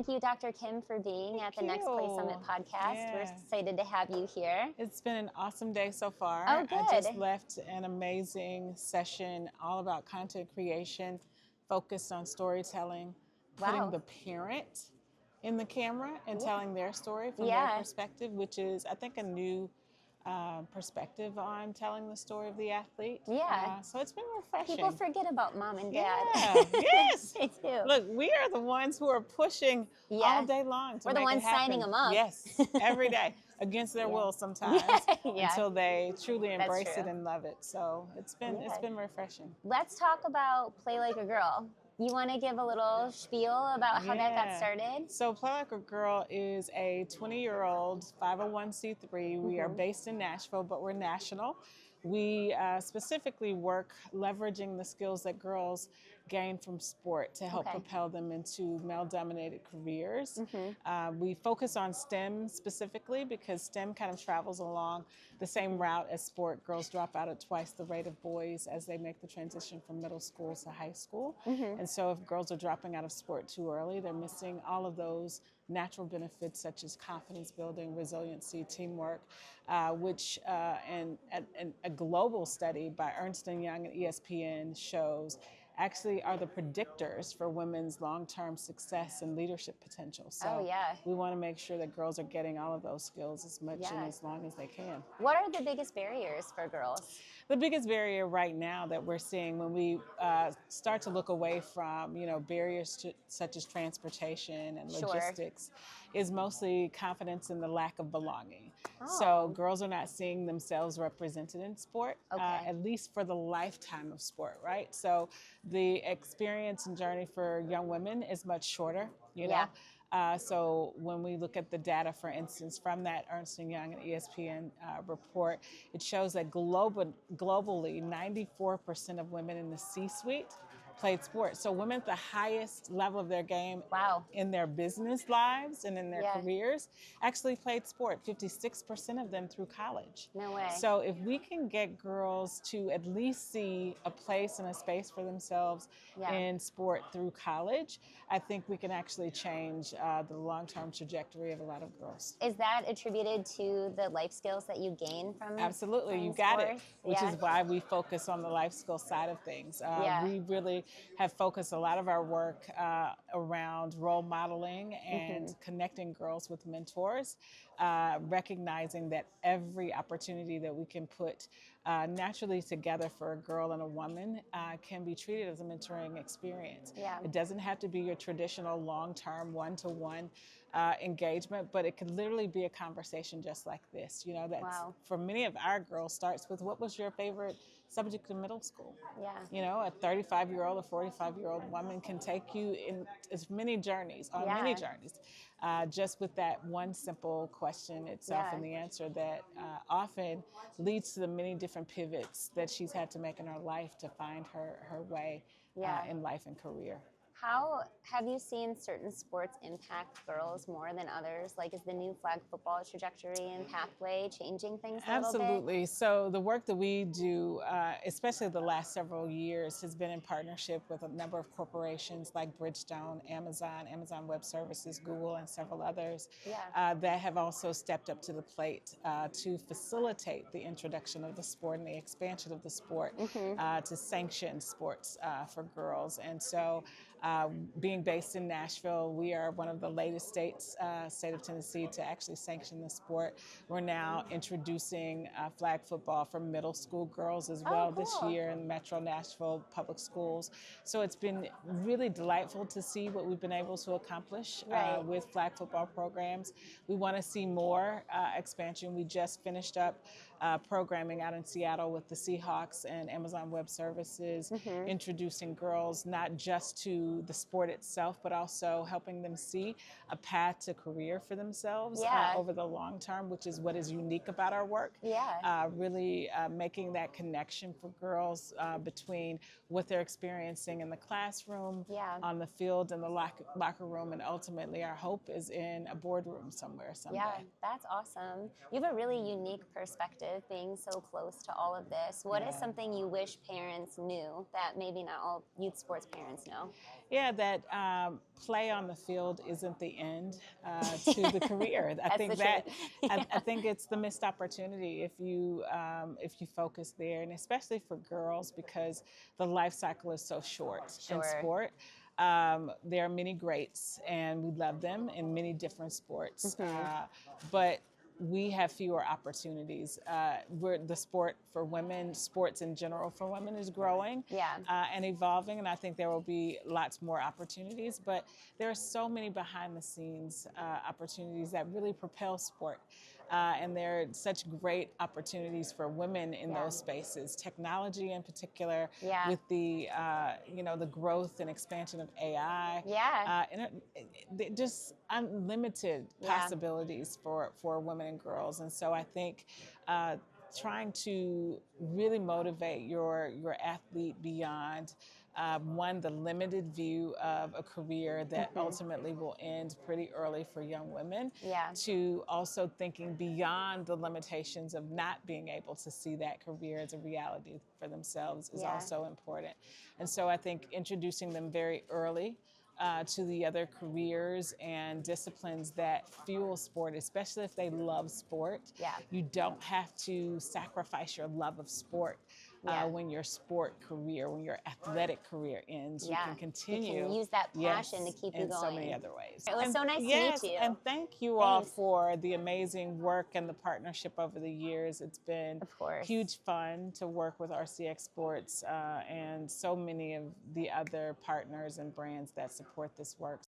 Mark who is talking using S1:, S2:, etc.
S1: Thank you, Dr. Kim, for being at the Nextplace Summit Podcast.
S2: Yeah.
S1: We're excited to have you here.
S2: It's been an awesome day so far.
S1: Oh, good.
S2: I just left an amazing session all about content creation, focused on storytelling, putting the parent in the camera and telling their story from their perspective, which is, I think, a new perspective on telling the story of the athlete. So it's been refreshing.
S1: People forget about mom and dad.
S2: Yeah, yes.
S1: They do.
S2: Look, we are the ones who are pushing all day long to
S1: We're the
S2: make
S1: ones
S2: it happen.
S1: signing them up.
S2: Yes, every day, against their will sometimes, until they truly embrace it and love it. So it's been refreshing.
S1: Let's talk about Play Like a Girl. You want to give a little spiel about how that got started?
S2: So Play Like a Girl is a 20-year-old 501c3. We are based in Nashville, but we're national. We specifically work leveraging the skills that girls gain from sport to help propel them into male-dominated careers. We focus on STEM specifically because STEM kind of travels along the same route as sport. Girls drop out at twice the rate of boys as they make the transition from middle school to high school. And so if girls are dropping out of sport too early, they're missing all of those natural benefits such as confidence building, resiliency, teamwork, which and a global study by Ernst & Young and ESPN shows actually are the predictors for women's long-term success and leadership potential. So we want to make sure that girls are getting all of those skills as much and as long as they can.
S1: What are the biggest barriers for girls?
S2: The biggest barrier right now that we're seeing when we start to look away from, barriers such as transportation and logistics is mostly confidence and the lack of belonging. So girls are not seeing themselves represented in sport, at least for the lifetime of sport, right? So the experience and journey for young women is much shorter, you know? So when we look at the data, for instance, from that Ernst & Young and ESPN report, it shows that globally, 94% of women in the C-suite played sports. So women at the highest level of their game in their business lives and in their careers actually played sport, 56% of them through college.
S1: No way.
S2: So if we can get girls to at least see a place and a space for themselves in sport through college, I think we can actually change the long-term trajectory of a lot of girls.
S1: Is that attributed to the life skills that you gain from
S2: Absolutely, you got it, which is why we focus on the life skill side of things. We really have focused a lot of our work around role modeling and connecting girls with mentors, recognizing that every opportunity that we can put naturally together for a girl and a woman can be treated as a mentoring experience. It doesn't have to be your traditional long-term one-to-one engagement, but it could literally be a conversation just like this. That's for many of our girls starts with, what was your favorite subject in middle school? A 35-year-old or 45-year-old woman can take you in as many journeys, many journeys, just with that one simple question itself and the answer that often leads to the many different pivots that she's had to make in her life to find her way in life and career.
S1: How have you seen certain sports impact girls more than others? Like, is the new flag football trajectory and pathway changing things a little bit?
S2: Absolutely. So the work that we do, especially the last several years, has been in partnership with a number of corporations like Bridgestone, Amazon Web Services, Google, and several others that have also stepped up to the plate to facilitate the introduction of the sport and the expansion of the sport to sanction sports for girls. And so being based in Nashville, we are one of the latest states, state of Tennessee, to actually sanction the sport. We're now introducing flag football for middle school girls as well this year in Metro Nashville public schools. So it's been really delightful to see what we've been able to accomplish with flag football programs. We want to see more expansion. We just finished up programming out in Seattle with the Seahawks and Amazon Web Services, introducing girls not just to the sport itself, but also helping them see a path to career for themselves over the long term, which is what is unique about our work. Really making that connection for girls between what they're experiencing in the classroom, on the field, in the locker room, and ultimately our hope is in a boardroom somewhere someday.
S1: Yeah, that's awesome. You have a really unique perspective competitive, being so close to all of this. What is something you wish parents knew that maybe not all youth sports parents know?
S2: Yeah, that play on the field isn't the end to the career. I
S1: That's
S2: think
S1: the
S2: that
S1: truth.
S2: I think it's the missed opportunity if you focus there, and especially for girls because the life cycle is so short in
S1: Sure.
S2: sport. There are many greats, and we love them in many different sports, but we have fewer opportunities. The sport for women, sports in general for women is growing
S1: Yeah.
S2: and evolving, and I think there will be lots more opportunities, but there are so many behind the scenes opportunities that really propel sport. And there are such great opportunities for women in those spaces. Technology, in particular,
S1: Yeah.
S2: with the the growth and expansion of AI,
S1: Yeah.
S2: just unlimited possibilities for women and girls. And so I think trying to really motivate your athlete beyond one, the limited view of a career that ultimately will end pretty early for young women,
S1: Yeah.
S2: to also thinking beyond the limitations of not being able to see that career as a reality for themselves is also important. And so I think introducing them very early to the other careers and disciplines that fuel sport, especially if they love sport.
S1: Yeah.
S2: You don't have to sacrifice your love of sport when your sport career, when your athletic career ends. You can continue.
S1: You can use that passion to keep you
S2: in
S1: going.
S2: so many other ways.
S1: It was so nice to
S2: yes,
S1: meet you.
S2: and thank you all
S1: Thanks.
S2: for the amazing work and the partnership over the years. It's been
S1: Of course.
S2: huge fun to work with RCX Sports and so many of the other partners and brands that support this work.